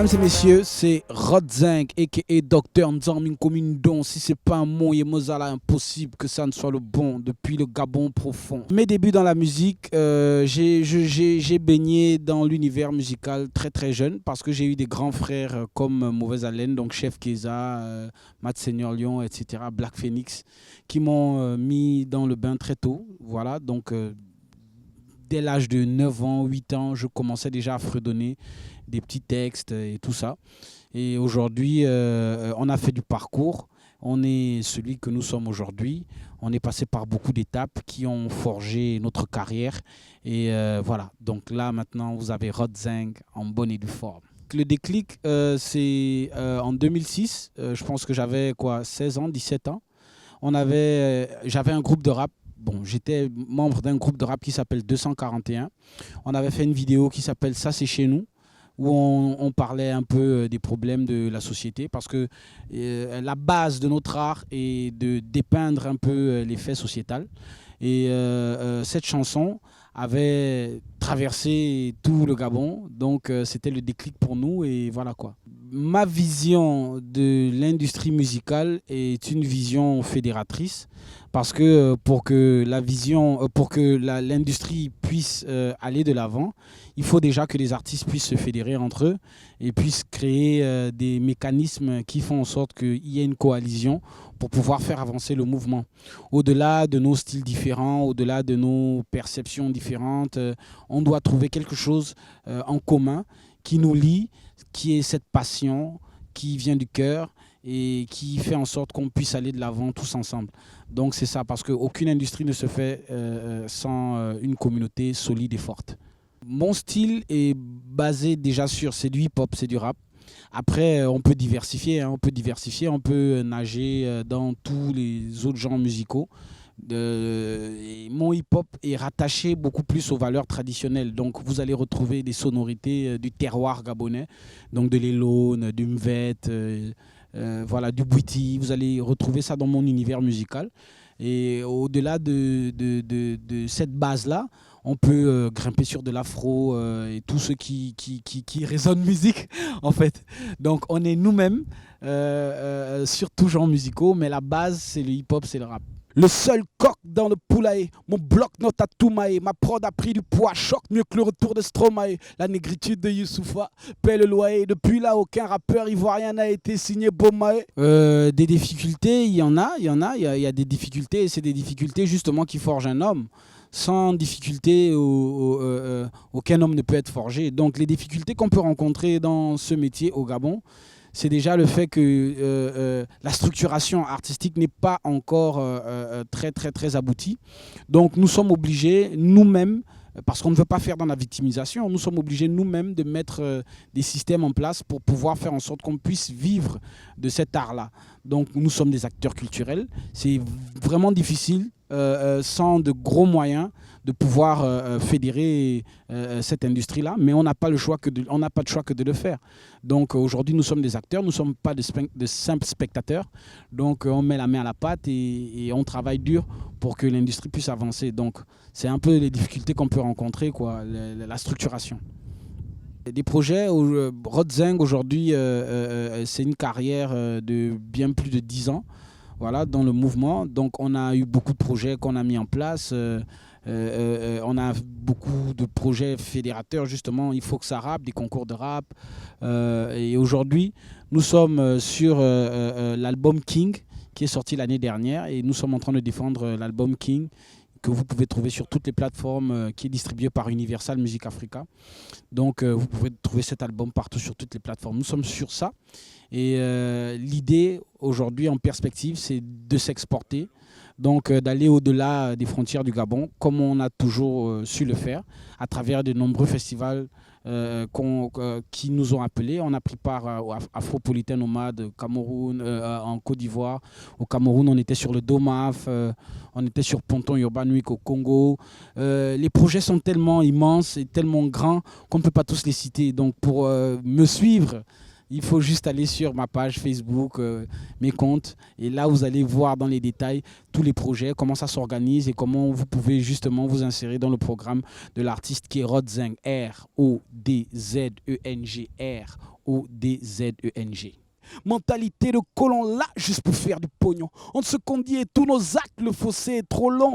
Mesdames et messieurs, c'est Rodzeng a.k.a. Dr Nzaming Komindon. Si c'est pas un mot Yemozala, impossible que ça ne soit le bon depuis le Gabon profond. Mes débuts dans la musique, j'ai baigné dans l'univers musical très très jeune parce que j'ai eu des grands frères comme Mauvaise Haleine, donc Chef Keza, Mat Seigneur Lyon, etc., Black Phoenix, qui m'ont mis dans le bain très tôt. Voilà, donc dès l'âge de 9 ans, 8 ans, je commençais déjà à fredonner des petits textes et tout ça. Et aujourd'hui, on a fait du parcours. On est celui que nous sommes aujourd'hui. On est passé par beaucoup d'étapes qui ont forgé notre carrière. Et voilà. Donc là, maintenant, vous avez Rodzeng en bonne et due forme. Le déclic, c'est en 2006. Je pense que j'avais 16 ans, 17 ans. J'avais un groupe de rap. Bon, j'étais membre d'un groupe de rap qui s'appelle 241. On avait fait une vidéo qui s'appelle Ça c'est chez nous, où on parlait un peu des problèmes de la société, parce que la base de notre art est de dépeindre un peu les faits sociétals. Et cette chanson avait traversé tout le Gabon, donc c'était le déclic pour nous, et voilà quoi. Ma vision de l'industrie musicale est une vision fédératrice, parce que pour que l'industrie puisse aller de l'avant, il faut déjà que les artistes puissent se fédérer entre eux et puissent créer des mécanismes qui font en sorte qu'il y ait une coalition pour pouvoir faire avancer le mouvement. Au-delà de nos styles différents, au-delà de nos perceptions différentes, on doit trouver quelque chose en commun qui nous lie, qui est cette passion qui vient du cœur et qui fait en sorte qu'on puisse aller de l'avant tous ensemble. Donc c'est ça, parce qu'aucune industrie ne se fait sans une communauté solide et forte. Mon style est basé déjà c'est du hip-hop, c'est du rap. Après, on peut diversifier, on peut nager dans tous les autres genres musicaux. Mon hip-hop est rattaché beaucoup plus aux valeurs traditionnelles. Donc, vous allez retrouver des sonorités du terroir gabonais, donc de l'élone, du mvet, voilà, du bouiti. Vous allez retrouver ça dans mon univers musical. Et au-delà de cette base-là, on peut grimper sur de l'afro et tout ce qui résonne musique, en fait. Donc, on est nous-mêmes sur tous genres musicaux, mais la base, c'est le hip-hop, c'est le rap. Le seul coq dans le poulailler, mon bloc-notes a tout maillé, ma prod a pris du poids, choc mieux que le retour de Stromae. La négritude de Youssoufa paie le loyer, depuis là aucun rappeur ivoirien n'a été signé Bomae. Des difficultés, il y a des difficultés, et c'est des difficultés justement qui forgent un homme. Sans difficulté, aucun homme ne peut être forgé. Donc les difficultés qu'on peut rencontrer dans ce métier au Gabon, c'est déjà le fait que la structuration artistique n'est pas encore très aboutie. Donc nous sommes obligés nous-mêmes, parce qu'on ne veut pas faire dans la victimisation, nous sommes obligés nous-mêmes de mettre des systèmes en place pour pouvoir faire en sorte qu'on puisse vivre de cet art-là. Donc nous sommes des acteurs culturels. C'est vraiment difficile, sans de gros moyens, de pouvoir fédérer cette industrie-là, mais on n'a pas de choix que de le faire. Donc aujourd'hui, nous sommes des acteurs, nous ne sommes pas de simples spectateurs. Donc on met la main à la pâte et on travaille dur pour que l'industrie puisse avancer. Donc c'est un peu les difficultés qu'on peut rencontrer, quoi, la structuration. Des projets, Rodzeng aujourd'hui, c'est une carrière de bien plus de 10 ans, voilà, dans le mouvement. Donc on a eu beaucoup de projets qu'on a mis en place. On a beaucoup de projets fédérateurs, justement, il faut que ça rappe, des concours de rap. Et aujourd'hui, nous sommes sur l'album King, qui est sorti l'année dernière. Et nous sommes en train de défendre l'album King, que vous pouvez trouver sur toutes les plateformes, qui est distribué par Universal Music Africa. Donc vous pouvez trouver cet album partout sur toutes les plateformes. Nous sommes sur ça. Et l'idée aujourd'hui en perspective, c'est de s'exporter. Donc d'aller au-delà des frontières du Gabon, comme on a toujours su le faire, à travers de nombreux festivals qui nous ont appelés. On a pris part au Afropolitan Nomade au Cameroun, en Côte d'Ivoire. Au Cameroun, on était sur le DOMAF, on était sur Ponton Urban Week au Congo. Les projets sont tellement immenses et tellement grands qu'on ne peut pas tous les citer. Donc pour me suivre, il faut juste aller sur ma page Facebook, mes comptes. Et là, vous allez voir dans les détails tous les projets, comment ça s'organise et comment vous pouvez justement vous insérer dans le programme de l'artiste qui est Rodzeng, R-O-D-Z-E-N-G-R. O-D-Z-E-N-G. Mentalité de colon là juste pour faire du pognon. On se condit et tous nos actes, le fossé est trop long.